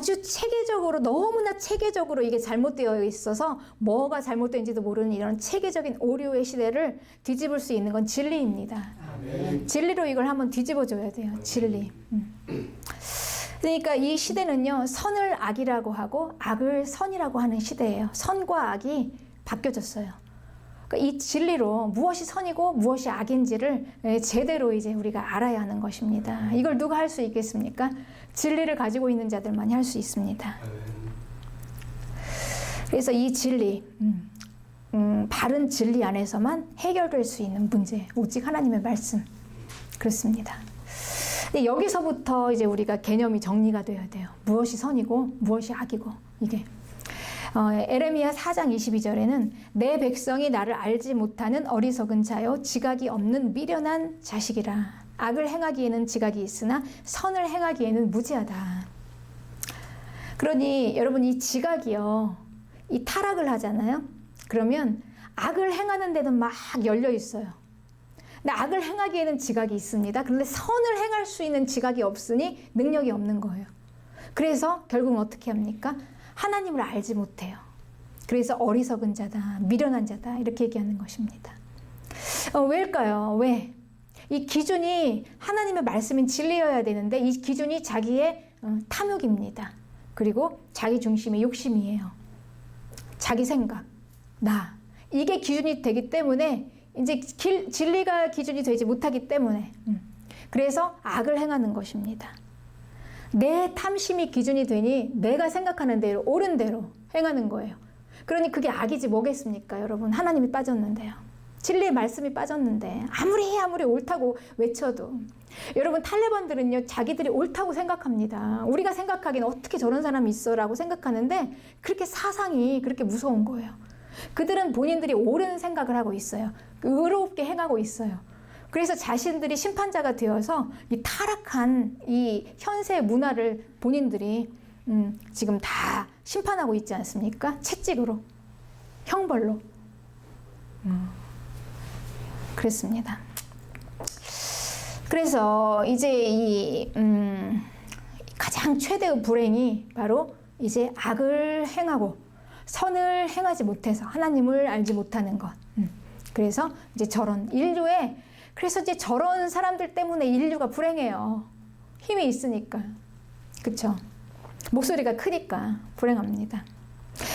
아주 체계적으로, 너무나 체계적으로 이게 잘못되어 있어서 뭐가 잘못된지도 모르는 이런 체계적인 오류의 시대를 뒤집을 수 있는 건 진리입니다. 아멘. 진리로 이걸 한번 뒤집어줘야 돼요. 진리. 그러니까 이 시대는요, 선을 악이라고 하고 악을 선이라고 하는 시대예요. 선과 악이 바뀌어졌어요. 그러니까 이 진리로 무엇이 선이고 무엇이 악인지를 제대로 이제 우리가 알아야 하는 것입니다. 이걸 누가 할 수 있겠습니까? 진리를 가지고 있는 자들만이 할 수 있습니다. 그래서 이 진리, 바른 진리 안에서만 해결될 수 있는 문제, 오직 하나님의 말씀. 그렇습니다. 근데 여기서부터 이제 우리가 개념이 정리가 되어야 돼요. 무엇이 선이고 무엇이 악이고, 이게. 에레미야 4장 22절에는 내 백성이 나를 알지 못하는 어리석은 자요 지각이 없는 미련한 자식이라. 악을 행하기에는 지각이 있으나 선을 행하기에는 무지하다. 그러니 여러분, 이 지각이요, 이 타락을 하잖아요. 그러면 악을 행하는 데는 막 열려 있어요. 근데 악을 행하기에는 지각이 있습니다. 그런데 선을 행할 수 있는 지각이 없으니 능력이 없는 거예요. 그래서 결국은 어떻게 합니까? 하나님을 알지 못해요. 그래서 어리석은 자다, 미련한 자다, 이렇게 얘기하는 것입니다. 왜일까요? 왜? 이 기준이 하나님의 말씀인 진리여야 되는데 이 기준이 자기의 탐욕입니다. 그리고 자기 중심의 욕심이에요. 자기 생각, 나. 이게 기준이 되기 때문에 이제 진리가 기준이 되지 못하기 때문에 그래서 악을 행하는 것입니다. 내 탐심이 기준이 되니 내가 생각하는 대로, 옳은 대로 행하는 거예요. 그러니 그게 악이지 뭐겠습니까, 여러분? 하나님이 빠졌는데요. 진리의 말씀이 빠졌는데 아무리 옳다고 외쳐도. 여러분, 탈레반들은요, 자기들이 옳다고 생각합니다. 우리가 생각하기엔 어떻게 저런 사람이 있어 라고 생각하는데 그렇게 사상이 그렇게 무서운 거예요. 그들은 본인들이 옳은 생각을 하고 있어요. 의롭게 행하고 있어요. 그래서 자신들이 심판자가 되어서 이 타락한 이 현세 문화를 본인들이 지금 다 심판하고 있지 않습니까? 채찍으로, 형벌로. 그렇습니다. 그래서 이제 이 가장 최대의 불행이 바로 이제 악을 행하고 선을 행하지 못해서 하나님을 알지 못하는 것. 그래서 이제 저런 인류의, 그래서 이제 저런 사람들 때문에 인류가 불행해요. 힘이 있으니까. 그쵸? 목소리가 크니까 불행합니다.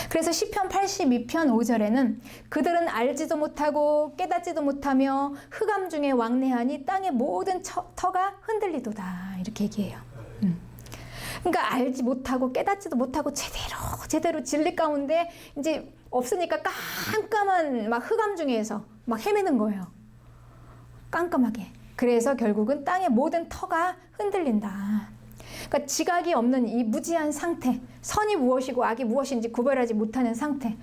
그래서 시편 82편 5절에는 그들은 알지도 못하고 깨닫지도 못하며 흑암 중에 왕래하니 땅의 모든 터가 흔들리도다. 이렇게 얘기해요. 그러니까 알지 못하고 깨닫지도 못하고 제대로 진리 가운데 이제 없으니까 깜깜한 막 흑암 중에서 막 헤매는 거예요. 깜깜하게. 그래서 결국은 땅의 모든 터가 흔들린다. 그러니까 지각이 없는 이 무지한 상태, 선이 무엇이고 악이 무엇인지 구별하지 못하는 상태,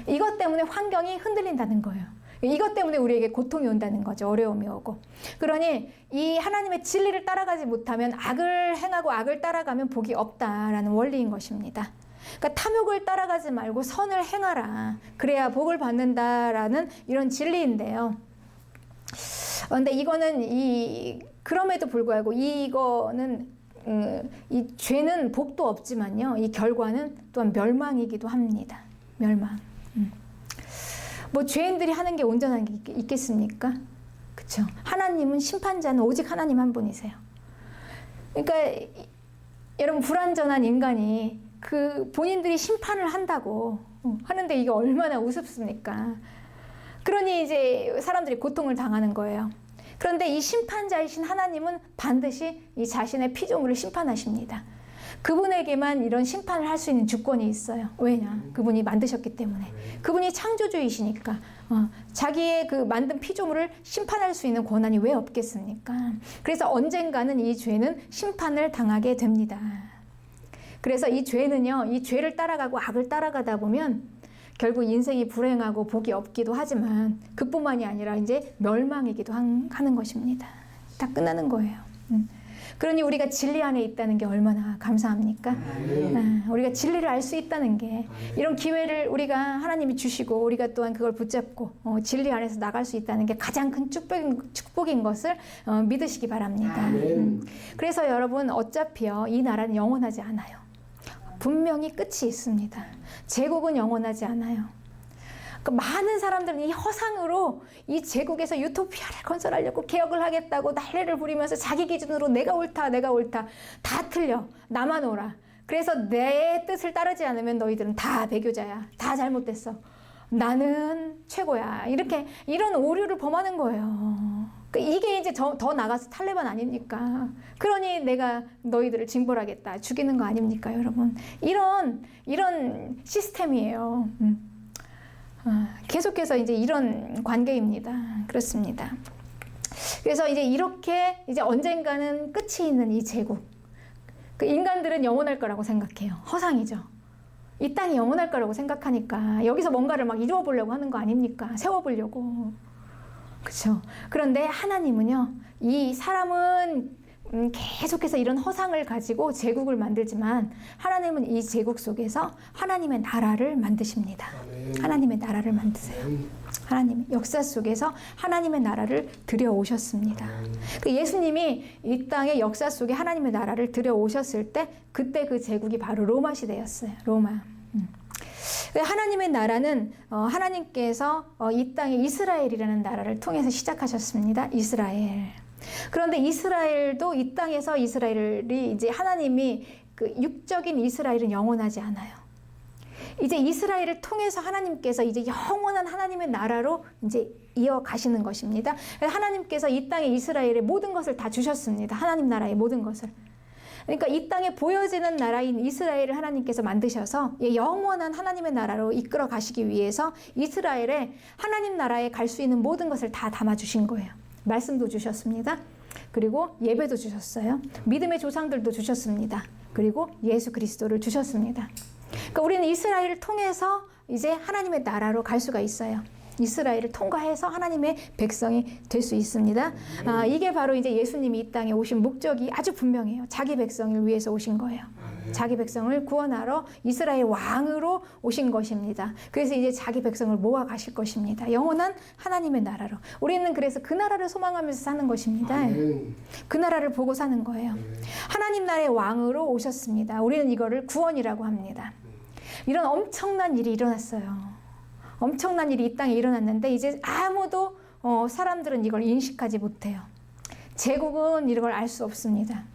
이것 때문에 환경이 흔들린다는 거예요. 이것 때문에 우리에게 고통이 온다는 거죠. 어려움이 오고. 그러니 이 하나님의 진리를 따라가지 못하면, 악을 행하고 악을 따라가면 복이 없다라는 원리인 것입니다. 그러니까 탐욕을 따라가지 말고 선을 행하라. 그래야 복을 받는다라는 이런 진리인데요. 근데 이거는 그럼에도 불구하고 이거는 이 죄는 복도 없지만요, 이 결과는 또한 멸망이기도 합니다. 멸망. 뭐 죄인들이 하는 게 온전한 게 있겠습니까? 그쵸? 하나님은, 심판자는 오직 하나님 한 분이세요. 그러니까 여러분, 불완전한 인간이 그 본인들이 심판을 한다고 하는데 이게 얼마나 우습습니까? 그러니 이제 사람들이 고통을 당하는 거예요. 그런데 이 심판자이신 하나님은 반드시 이 자신의 피조물을 심판하십니다. 그분에게만 이런 심판을 할 수 있는 주권이 있어요. 왜냐? 그분이 만드셨기 때문에. 그분이 창조주이시니까 자기의 그 만든 피조물을 심판할 수 있는 권한이 왜 없겠습니까? 그래서 언젠가는 이 죄는 심판을 당하게 됩니다. 그래서 이 죄는요, 이 죄를 따라가고 악을 따라가다 보면 결국 인생이 불행하고 복이 없기도 하지만 그뿐만이 아니라 이제 멸망이기도 하는 것입니다. 다 끝나는 거예요. 그러니 우리가 진리 안에 있다는 게 얼마나 감사합니까? 우리가 진리를 알 수 있다는 게, 이런 기회를 우리가 하나님이 주시고 우리가 또한 그걸 붙잡고 진리 안에서 나갈 수 있다는 게 가장 큰 축복인 것을 믿으시기 바랍니다. 그래서 여러분, 어차피요, 이 나라는 영원하지 않아요. 분명히 끝이 있습니다. 제국은 영원하지 않아요. 많은 사람들은 이 허상으로 이 제국에서 유토피아를 건설하려고 개혁을 하겠다고 난리를 부리면서 자기 기준으로 내가 옳다, 내가 옳다. 다 틀려. 나만 옳아. 그래서 내 뜻을 따르지 않으면 너희들은 다 배교자야. 다 잘못됐어. 나는 최고야. 이렇게 이런 오류를 범하는 거예요. 이게 이제 더 나가서 탈레반 아닙니까? 그러니 내가 너희들을 징벌하겠다. 죽이는 거 아닙니까, 여러분? 이런 시스템이에요. 계속해서 이제 이런 관계입니다. 그렇습니다. 그래서 이제 이렇게 이제 언젠가는 끝이 있는 이 제국. 인간들은 영원할 거라고 생각해요. 허상이죠. 이 땅이 영원할 거라고 생각하니까 여기서 뭔가를 막 이루어보려고 하는 거 아닙니까? 세워보려고. 그렇죠. 그런데 하나님은요, 이 사람은 계속해서 이런 허상을 가지고 제국을 만들지만 하나님은 이 제국 속에서 하나님의 나라를 만드십니다. 하나님의 나라를 만드세요. 하나님 역사 속에서 하나님의 나라를 들여오셨습니다. 예수님이 이 땅의 역사 속에 하나님의 나라를 들여오셨을 때 그때 그 제국이 바로 로마 시대였어요. 로마. 하나님의 나라는 하나님께서 이 땅에 이스라엘이라는 나라를 통해서 시작하셨습니다. 이스라엘. 그런데 이스라엘도 이 땅에서 이스라엘이 이제 하나님이 그 육적인 이스라엘은 영원하지 않아요. 이제 이스라엘을 통해서 하나님께서 이제 영원한 하나님의 나라로 이제 이어가시는 것입니다. 하나님께서 이 땅에 이스라엘의 모든 것을 다 주셨습니다. 하나님 나라의 모든 것을. 그러니까 이 땅에 보여지는 나라인 이스라엘을 하나님께서 만드셔서 영원한 하나님의 나라로 이끌어 가시기 위해서 이스라엘에 하나님 나라에 갈 수 있는 모든 것을 다 담아주신 거예요. 말씀도 주셨습니다. 그리고 예배도 주셨어요. 믿음의 조상들도 주셨습니다. 그리고 예수 그리스도를 주셨습니다. 그러니까 우리는 이스라엘을 통해서 이제 하나님의 나라로 갈 수가 있어요. 이스라엘을 통과해서 하나님의 백성이 될 수 있습니다. 이게 바로 이제 예수님이 이 땅에 오신 목적이 아주 분명해요. 자기 백성을 위해서 오신 거예요. 자기 백성을 구원하러 이스라엘 왕으로 오신 것입니다. 그래서 이제 자기 백성을 모아 가실 것입니다. 영원한 하나님의 나라로. 우리는 그래서 그 나라를 소망하면서 사는 것입니다. 그 나라를 보고 사는 거예요. 하나님 나라의 왕으로 오셨습니다. 우리는 이거를 구원이라고 합니다. 이런 엄청난 일이 일어났어요. 엄청난 일이 이 땅에 일어났는데 이제 아무도 사람들은 이걸 인식하지 못해요. 제국은 이걸 알 수 없습니다.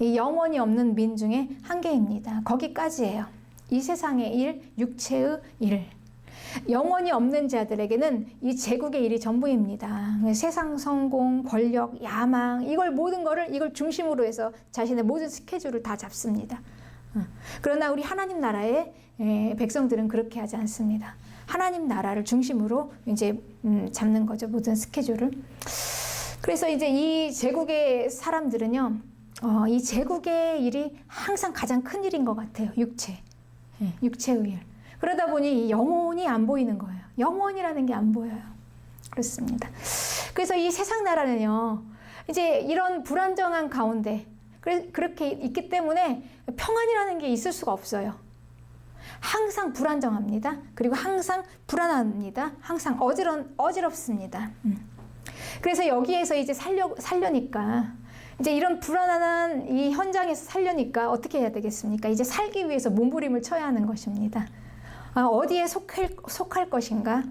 이 영원히 없는 민 중에 한계입니다. 거기까지예요. 이 세상의 일, 육체의 일. 영원히 없는 자들에게는 이 제국의 일이 전부입니다. 세상 성공, 권력, 야망, 모든 거를 이걸 중심으로 해서 자신의 모든 스케줄을 다 잡습니다. 그러나 우리 하나님 나라의 백성들은 그렇게 하지 않습니다. 하나님 나라를 중심으로 이제 잡는 거죠. 모든 스케줄을. 그래서 이제 이 제국의 사람들은요, 이 제국의 일이 항상 가장 큰 일인 것 같아요. 육체의 일. 그러다 보니 영혼이 안 보이는 거예요. 영혼이라는 게 안 보여요. 그렇습니다. 그래서 이 세상 나라는요, 이제 이런 불안정한 가운데 그렇게 있기 때문에 평안이라는 게 있을 수가 없어요. 항상 불안정합니다. 그리고 항상 불안합니다. 항상 어지럽습니다. 그래서 여기에서 이제 살려니까 이제 이런 불안한 이 현장에서 살려니까 어떻게 해야 되겠습니까? 이제 살기 위해서 몸부림을 쳐야 하는 것입니다. 어디에 속할 것인가?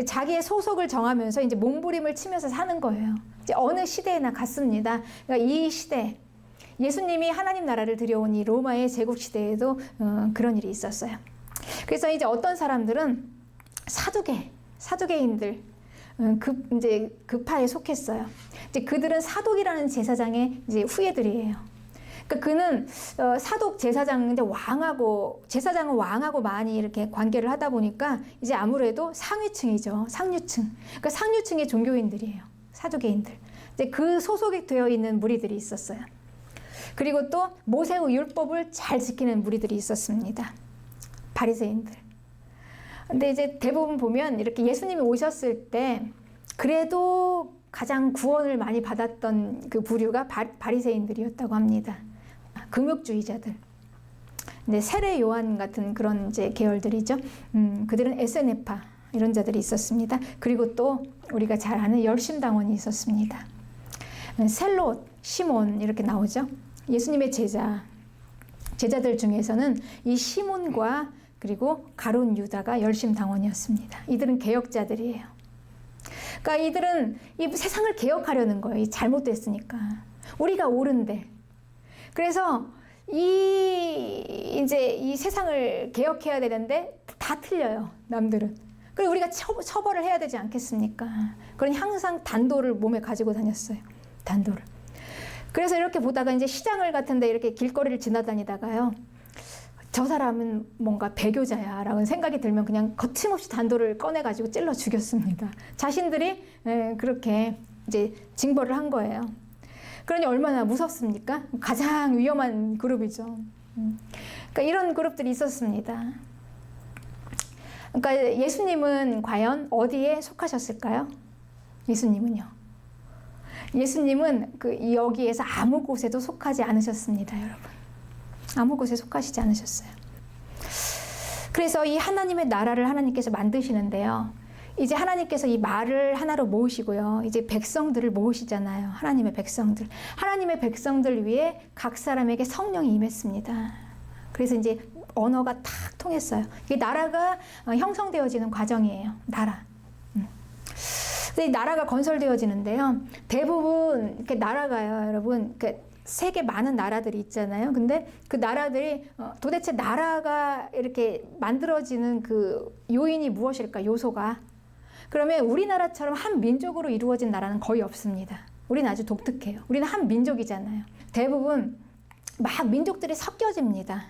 자기의 소속을 정하면서 이제 몸부림을 치면서 사는 거예요. 이제 어느 시대에나 같습니다. 그러니까 이 시대, 예수님이 하나님 나라를 들여온 이 로마의 제국 시대에도 그런 일이 있었어요. 그래서 이제 어떤 사람들은 사두개인들 이제 그 파에 속했어요. 이제 그들은 사독이라는 제사장의 이제 후예들이에요. 그러니까 그는 사독 제사장은 이제 제사장은 왕하고 많이 이렇게 관계를 하다 보니까 이제 아무래도 상위층이죠. 상류층. 그러니까 상류층의 종교인들이에요. 사두개인들. 이제 그 소속이 되어 있는 무리들이 있었어요. 그리고 또 모세의 율법을 잘 지키는 무리들이 있었습니다. 바리새인들. 근데 이제 대부분 보면 이렇게 예수님이 오셨을 때 그래도 가장 구원을 많이 받았던 그 부류가 바리새인들이었다고 합니다. 금욕주의자들. 근데 세례 요한 같은 그런 이제 계열들이죠. 그들은 에세네파 이런 자들이 있었습니다. 그리고 또 우리가 잘 아는 열심당원이 있었습니다. 셀롯, 시몬 이렇게 나오죠. 예수님의 제자. 제자들 중에서는 이 시몬과 그리고 가룟 유다가 열심당원이었습니다. 이들은 개혁자들이에요. 그러니까 이들은 이 세상을 개혁하려는 거예요. 이 잘못됐으니까. 우리가 옳은데. 그래서 이제 이 세상을 개혁해야 되는데 다 틀려요. 남들은. 그리고 우리가 처벌을 해야 되지 않겠습니까? 그러니 항상 단도를 몸에 가지고 다녔어요. 단도를. 그래서 이렇게 보다가 이제 시장을 같은데 이렇게 길거리를 지나다니다가요. 저 사람은 뭔가 배교자야 라는 생각이 들면 그냥 거침없이 단도를 꺼내가지고 찔러 죽였습니다. 자신들이 그렇게 이제 징벌을 한 거예요. 그러니 얼마나 무섭습니까? 가장 위험한 그룹이죠. 그러니까 이런 그룹들이 있었습니다. 그러니까 예수님은 과연 어디에 속하셨을까요? 예수님은요. 예수님은 여기에서 아무 곳에도 속하지 않으셨습니다, 여러분. 아무 곳에 속하시지 않으셨어요. 그래서 이 하나님의 나라를 하나님께서 만드시는데요. 이제 하나님께서 이 말을 하나로 모으시고요. 이제 백성들을 모으시잖아요. 하나님의 백성들. 하나님의 백성들 위에 각 사람에게 성령이 임했습니다. 그래서 이제 언어가 탁 통했어요. 이게 나라가 형성되어지는 과정이에요. 나라. 근데 이 나라가 건설되어지는데요. 대부분 이렇게 나라가요, 여러분. 세계 많은 나라들이 있잖아요. 근데 그 나라들이 도대체 나라가 이렇게 만들어지는 그 요인이 무엇일까? 요소가. 그러면 우리나라처럼 한 민족으로 이루어진 나라는 거의 없습니다. 우리는 아주 독특해요. 우리는 한 민족이잖아요. 대부분 막 민족들이 섞여집니다.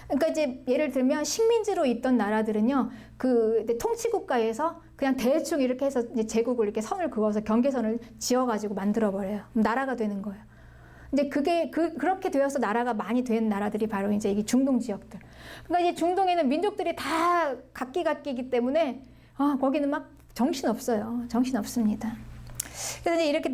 그러니까 이제 예를 들면 식민지로 있던 나라들은요, 그 통치국가에서 그냥 대충 이렇게 해서 이제 제국을 이렇게 선을 그어서 경계선을 지어가지고 만들어버려요. 나라가 되는 거예요. 이제 그렇게 되어서 나라가 많이 된 나라들이 바로 이제 이게 중동 지역들. 그러니까 이제 중동에는 민족들이 다 각기이기 때문에, 거기는 막 정신없어요. 정신없습니다. 그래서 이제 이렇게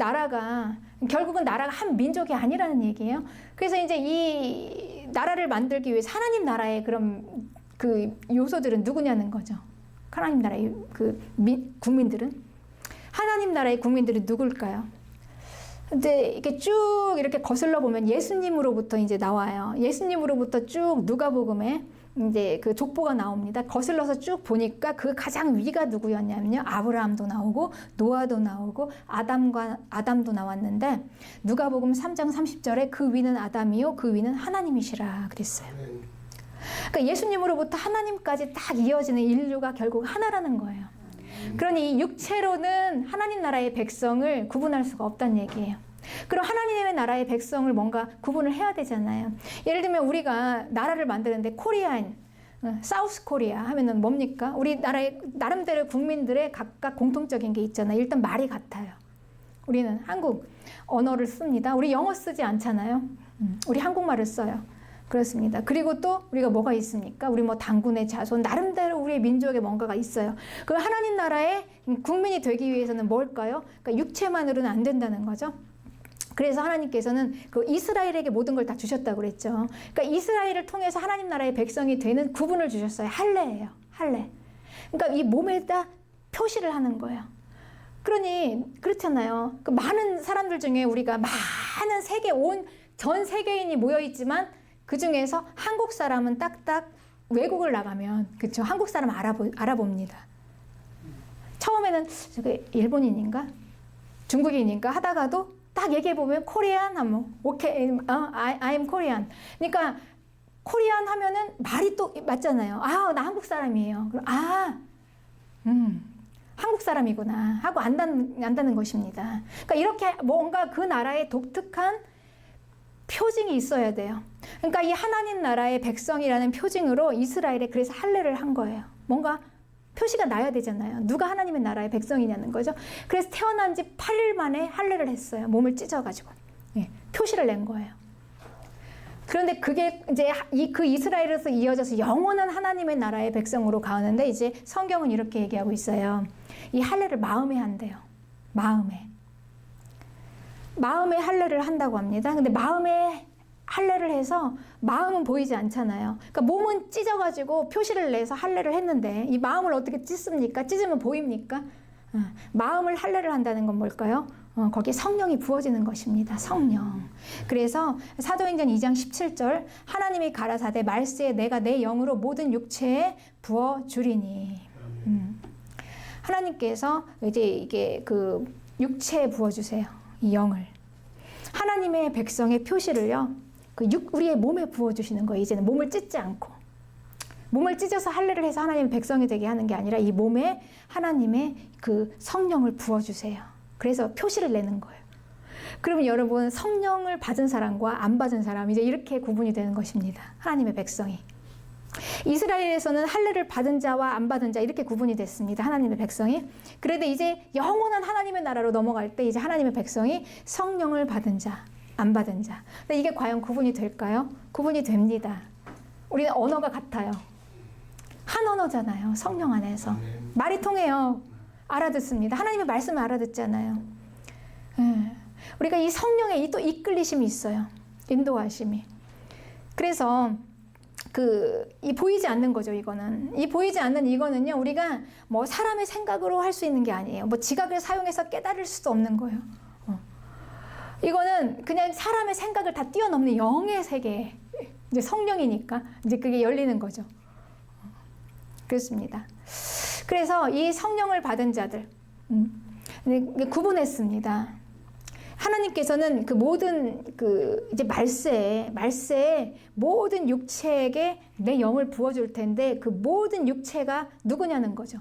결국은 나라가 한 민족이 아니라는 얘기예요. 그래서 이제 이 나라를 만들기 위해서 하나님 나라의 그런 그 요소들은 누구냐는 거죠. 하나님 나라의 국민들은? 하나님 나라의 국민들은 누굴까요? 근데 이렇게 쭉 이렇게 거슬러 보면 예수님으로부터 이제 나와요. 예수님으로부터 쭉 누가복음에 이제 그 족보가 나옵니다. 거슬러서 쭉 보니까 그 가장 위가 누구였냐면요. 아브라함도 나오고 노아도 나오고 아담도 나왔는데 누가복음 3장 30절에 그 위는 아담이요 그 위는 하나님이시라 그랬어요. 그러니까 예수님으로부터 하나님까지 딱 이어지는 인류가 결국 하나라는 거예요. 그러니 육체로는 하나님 나라의 백성을 구분할 수가 없다는 얘기예요. 그럼 하나님의 나라의 백성을 뭔가 구분을 해야 되잖아요. 예를 들면 우리가 나라를 만드는데 코리아인, 사우스 코리아 하면은 뭡니까? 우리 나라의 나름대로 국민들의 각각 공통적인 게 있잖아요. 일단 말이 같아요. 우리는 한국 언어를 씁니다. 우리 영어 쓰지 않잖아요. 우리 한국말을 써요. 그렇습니다. 그리고 또 우리가 뭐가 있습니까? 우리 뭐 단군의 자손, 나름대로 우리의 민족에 뭔가가 있어요. 그럼 하나님 나라의 국민이 되기 위해서는 뭘까요? 그러니까 육체만으로는 안 된다는 거죠. 그래서 하나님께서는 그 이스라엘에게 모든 걸 다 주셨다고 그랬죠. 그러니까 이스라엘을 통해서 하나님 나라의 백성이 되는 구분을 주셨어요. 할례예요. 할례. 그러니까 이 몸에다 표시를 하는 거예요. 그러니 그렇잖아요. 그 많은 사람들 중에 우리가 많은 전 세계인이 모여 있지만 그 중에서 한국 사람은 딱딱 외국을 나가면 그렇죠. 한국 사람 알아봅니다. 처음에는 일본인인가 중국인인가 하다가도 딱 얘기해보면 코리안 하면 오케이, I'm Korean. 그러니까 코리안 하면은 말이 또 맞잖아요. 나 한국 사람이에요. 그럼 한국 사람이구나 하고 안다는 것입니다. 그러니까 이렇게 뭔가 그 나라의 독특한 표징이 있어야 돼요. 그러니까 이 하나님 나라의 백성이라는 표징으로 이스라엘에 그래서 할례를 한 거예요. 뭔가 표시가 나야 되잖아요. 누가 하나님의 나라의 백성이냐는 거죠. 그래서 태어난 지 8일 만에 할례를 했어요. 몸을 찢어가지고. 표시를 낸 거예요. 그런데 그게 이제 그 이스라엘에서 이어져서 영원한 하나님의 나라의 백성으로 가는데 이제 성경은 이렇게 얘기하고 있어요. 이 할례를 마음에 한대요. 마음에 할례를 한다고 합니다. 근데 마음에 할례를 해서 마음은 보이지 않잖아요. 그러니까 몸은 찢어가지고 표시를 내서 할례를 했는데 이 마음을 어떻게 찢습니까? 찢으면 보입니까? 마음을 할례를 한다는 건 뭘까요? 거기에 성령이 부어지는 것입니다. 성령. 그래서 사도행전 2장 17절 하나님이 가라사대 말세에 내가 내 영으로 모든 육체에 부어주리니. 하나님께서 이제 이게 그 육체에 부어주세요. 이 영을. 하나님의 백성의 표시를요. 우리의 몸에 부어주시는 거예요. 이제는 몸을 찢지 않고. 몸을 찢어서 할례를 해서 하나님의 백성이 되게 하는 게 아니라 이 몸에 하나님의 그 성령을 부어주세요. 그래서 표시를 내는 거예요. 그러면 여러분 성령을 받은 사람과 안 받은 사람 이제 이렇게 구분이 되는 것입니다. 하나님의 백성이. 이스라엘에서는 할례를 받은 자와 안 받은 자 이렇게 구분이 됐습니다. 하나님의 백성이. 그런데 이제 영원한 하나님의 나라로 넘어갈 때 이제 하나님의 백성이 성령을 받은 자, 안 받은 자. 근데 이게 과연 구분이 될까요? 구분이 됩니다. 우리는 언어가 같아요. 한 언어잖아요. 성령 안에서. 말이 통해요. 알아듣습니다. 하나님의 말씀을 알아듣잖아요. 우리가 이 성령의 또 이끌리심이 있어요. 인도하심이. 그래서 이 보이지 않는 거죠, 이거는. 이 보이지 않는 이거는요, 우리가 뭐 사람의 생각으로 할 수 있는 게 아니에요. 뭐 지각을 사용해서 깨달을 수도 없는 거예요. 이거는 그냥 사람의 생각을 다 뛰어넘는 영의 세계. 이제 성령이니까 이제 그게 열리는 거죠. 그렇습니다. 그래서 이 성령을 받은 자들 구분했습니다. 하나님께서는 그 모든 이제 말세에 모든 육체에게 내 영을 부어줄 텐데 그 모든 육체가 누구냐는 거죠.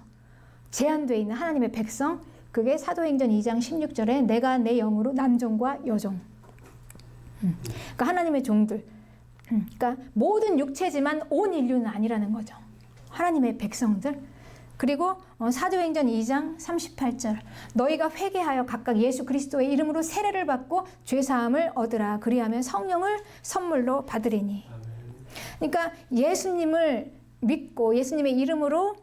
제한되어 있는 하나님의 백성. 그게 사도행전 2장 16절에 내가 내 영으로 남종과 여종. 그러니까 하나님의 종들. 그러니까 모든 육체지만 온 인류는 아니라는 거죠. 하나님의 백성들. 그리고 사도행전 2장 38절 너희가 회개하여 각각 예수 그리스도의 이름으로 세례를 받고 죄사함을 얻으라. 그리하면 성령을 선물로 받으리니. 그러니까 예수님을 믿고 예수님의 이름으로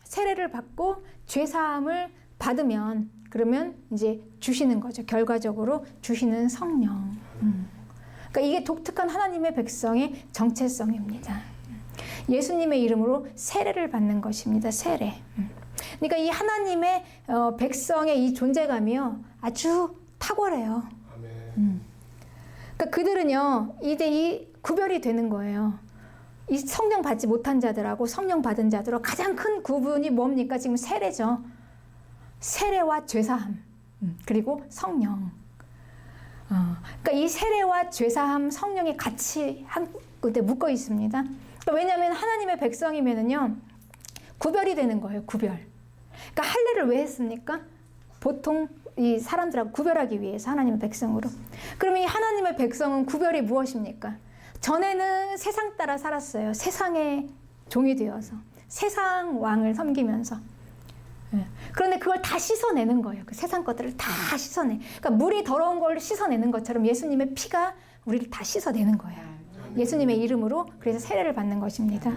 세례를 받고 죄사함을 받으면 그러면 이제 주시는 거죠. 결과적으로 주시는 성령. 그러니까 이게 독특한 하나님의 백성의 정체성입니다. 예수님의 이름으로 세례를 받는 것입니다. 세례. 그러니까 이 하나님의 백성의 이 존재감이요 아주 탁월해요. 그러니까 그들은요 이제 이 구별이 되는 거예요. 이 성령 받지 못한 자들하고 성령 받은 자들하고 가장 큰 구분이 뭡니까? 지금 세례죠. 세례와 죄사함 그리고 성령. 그러니까 이 세례와 죄사함 성령이 같이 한 군데 묶어 있습니다. 왜냐하면 하나님의 백성이면은요 구별이 되는 거예요. 구별. 그러니까 할례를 왜 했습니까? 보통 이 사람들하고 구별하기 위해서 하나님의 백성으로. 그러면 이 하나님의 백성은 구별이 무엇입니까? 전에는 세상 따라 살았어요. 세상의 종이 되어서 세상 왕을 섬기면서. 그런데 그걸 다 씻어내는 거예요. 그 세상 것들을 다 씻어내. 그러니까 물이 더러운 걸 씻어내는 것처럼 예수님의 피가 우리를 다 씻어내는 거예요. 예수님의 이름으로 그래서 세례를 받는 것입니다.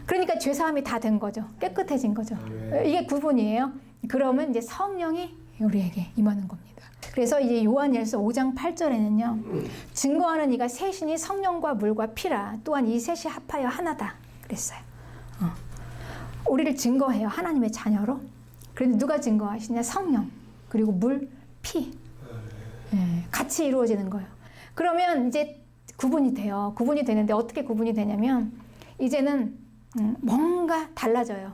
그러니까 죄사함이 다 된 거죠. 깨끗해진 거죠. 이게 구분이에요. 그러면 이제 성령이 우리에게 임하는 겁니다. 그래서 이제 요한일서 5장 8절에는요. 증거하는 이가 셋이니 성령과 물과 피라. 또한 이 셋이 합하여 하나다. 그랬어요. 우리를 증거해요. 하나님의 자녀로. 그런데 누가 증거하시냐? 성령. 그리고 물, 피. 같이 이루어지는 거예요. 그러면 이제 구분이 돼요. 구분이 되는데 어떻게 구분이 되냐면 이제는 뭔가 달라져요.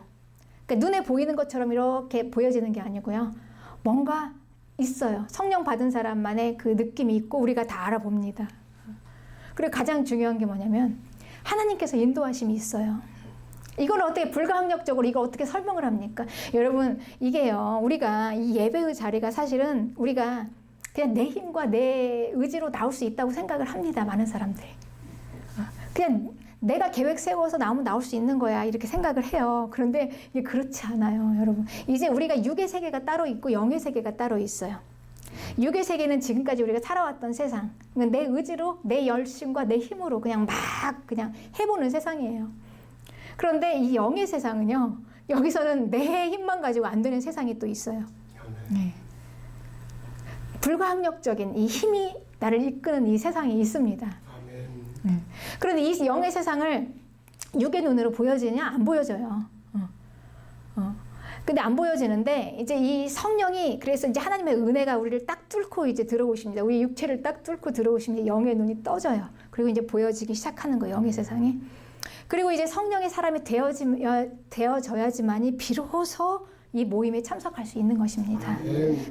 그러니까 눈에 보이는 것처럼 이렇게 보여지는 게 아니고요. 뭔가 있어요. 성령 받은 사람만의 그 느낌이 있고 우리가 다 알아봅니다. 그리고 가장 중요한 게 뭐냐면 하나님께서 인도하심이 있어요. 이걸 어떻게 불가항력적으로 이걸 어떻게 설명을 합니까? 여러분 이게요. 우리가 이 예배의 자리가 사실은 우리가 그냥 내 힘과 내 의지로 나올 수 있다고 생각을 합니다. 많은 사람들이. 그냥 내가 계획 세워서 나오면 나올 수 있는 거야 이렇게 생각을 해요. 그런데 이게 그렇지 않아요. 여러분. 이제 우리가 육의 세계가 따로 있고 영의 세계가 따로 있어요. 육의 세계는 지금까지 우리가 살아왔던 세상. 내 의지로 내 열심과 내 힘으로 그냥 해보는 세상이에요. 그런데 이 영의 세상은요. 여기서는 내 힘만 가지고 안 되는 세상이 또 있어요. 네. 불가항력적인 이 힘이 나를 이끄는 이 세상이 있습니다. 그런데 이 영의 세상을 육의 눈으로 보여지냐? 안 보여져요. 근데 안 보여지는데 이제 이 성령이 그래서 이제 하나님의 은혜가 우리를 딱 뚫고 이제 들어오십니다. 우리 육체를 딱 뚫고 들어오시면 영의 눈이 떠져요. 그리고 이제 보여지기 시작하는 거예요. 영의 세상이. 그리고 이제 성령의 사람이 되어져야지만이 비로소 이 모임에 참석할 수 있는 것입니다.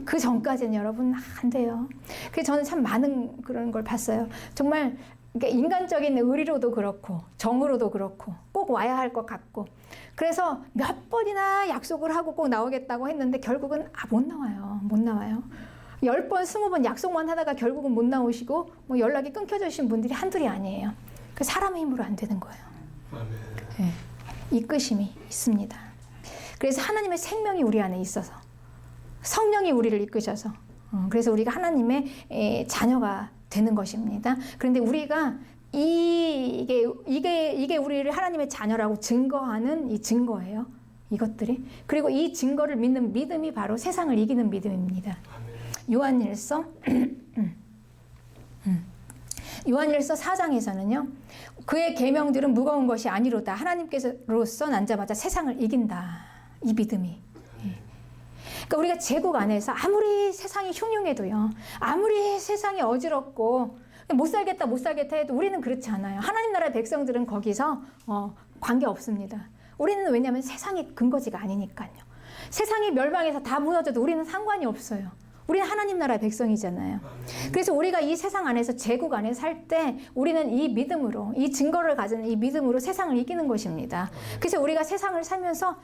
그 전까지는 여러분 안 돼요. 그래서 저는 참 많은 그런 걸 봤어요. 정말 그러니까 인간적인 의리로도 그렇고 정으로도 그렇고 꼭 와야 할 것 같고 그래서 몇 번이나 약속을 하고 꼭 나오겠다고 했는데 결국은 못 나와요. 못 나와요. 10번, 20번 약속만 하다가 결국은 못 나오시고 뭐 연락이 끊겨지신 분들이 한둘이 아니에요. 그 사람의 힘으로 안 되는 거예요. 네. 이끄심이 있습니다. 그래서 하나님의 생명이 우리 안에 있어서 성령이 우리를 이끄셔서 그래서 우리가 하나님의 자녀가 되는 것입니다. 그런데 우리가 이게 우리를 하나님의 자녀라고 증거하는 이 증거예요. 이것들이. 그리고 이 증거를 믿는 믿음이 바로 세상을 이기는 믿음입니다. 요한일서 4장에서는요. 그의 계명들은 무거운 것이 아니로다. 하나님께로서 앉자마자 세상을 이긴다. 이 믿음이. 그러니까 우리가 제국 안에서 아무리 세상이 흉흉해도요. 아무리 세상이 어지럽고 못 살겠다 해도 우리는 그렇지 않아요. 하나님 나라의 백성들은 거기서 관계 없습니다. 우리는 왜냐하면 세상이 근거지가 아니니까요. 세상이 멸망해서 다 무너져도 우리는 상관이 없어요. 우리는 하나님 나라의 백성이잖아요. 그래서 우리가 이 세상 안에서 제국 안에 살 때 우리는 이 믿음으로 이 증거를 가진 이 믿음으로 세상을 이기는 것입니다. 그래서 우리가 세상을 살면서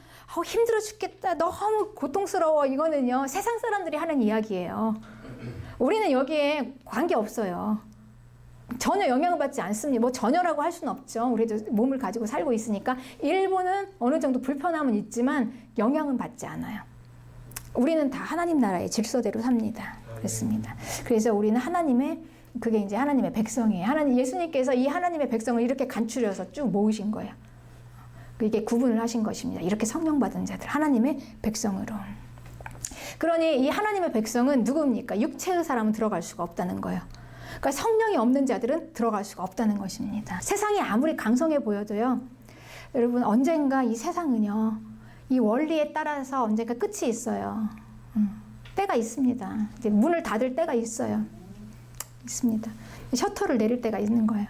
힘들어 죽겠다 너무 고통스러워 이거는요 세상 사람들이 하는 이야기예요. 우리는 여기에 관계 없어요. 전혀 영향을 받지 않습니다. 뭐 전혀라고 할 수는 없죠. 우리도 몸을 가지고 살고 있으니까 일부는 어느 정도 불편함은 있지만 영향은 받지 않아요. 우리는 다 하나님 나라의 질서대로 삽니다. 그렇습니다. 그래서 우리는 그게 이제 하나님의 백성이에요. 예수님께서 이 하나님의 백성을 이렇게 간추려서 쭉 모으신 거예요. 이게 구분을 하신 것입니다. 이렇게 성령 받은 자들, 하나님의 백성으로. 그러니 이 하나님의 백성은 누굽니까? 육체의 사람은 들어갈 수가 없다는 거예요. 그러니까 성령이 없는 자들은 들어갈 수가 없다는 것입니다. 세상이 아무리 강성해 보여도요. 여러분 언젠가 이 세상은요. 이 원리에 따라서 언젠가 끝이 있어요. 때가 있습니다. 이제 문을 닫을 때가 있어요. 있습니다. 셔터를 내릴 때가 있는 거예요.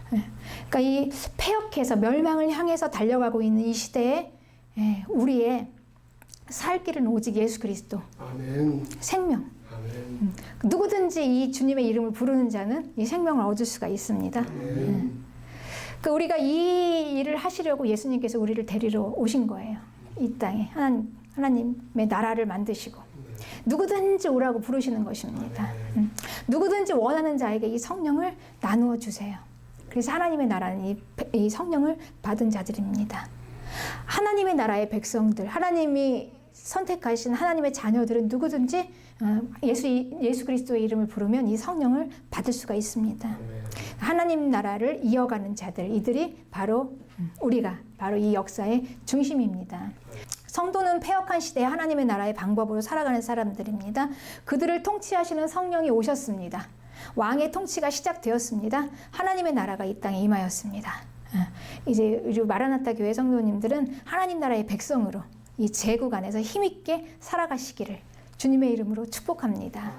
그러니까 이 폐역해서 멸망을 향해서 달려가고 있는 이 시대에 우리의 살 길은 오직 예수 그리스도. 아멘. 생명. 아멘. 누구든지 이 주님의 이름을 부르는 자는 이 생명을 얻을 수가 있습니다. 그러니까 우리가 이 일을 하시려고 예수님께서 우리를 데리러 오신 거예요. 이 땅에 하나님의 나라를 만드시고 누구든지 오라고 부르시는 것입니다. 누구든지 원하는 자에게 이 성령을 나누어 주세요. 그래서 하나님의 나라는 이 성령을 받은 자들입니다. 하나님의 나라의 백성들, 하나님이 선택하신 하나님의 자녀들은 누구든지 예수 그리스도의 이름을 부르면 이 성령을 받을 수가 있습니다. 하나님 나라를 이어가는 자들, 이들이 바로 우리가 바로 이 역사의 중심입니다. 성도는 패역한 시대에 하나님의 나라의 방법으로 살아가는 사람들입니다. 그들을 통치하시는 성령이 오셨습니다. 왕의 통치가 시작되었습니다. 하나님의 나라가 이 땅에 임하였습니다. 이제 마라나타 교회 성도님들은 하나님 나라의 백성으로 이 제국 안에서 힘있게 살아가시기를 주님의 이름으로 축복합니다.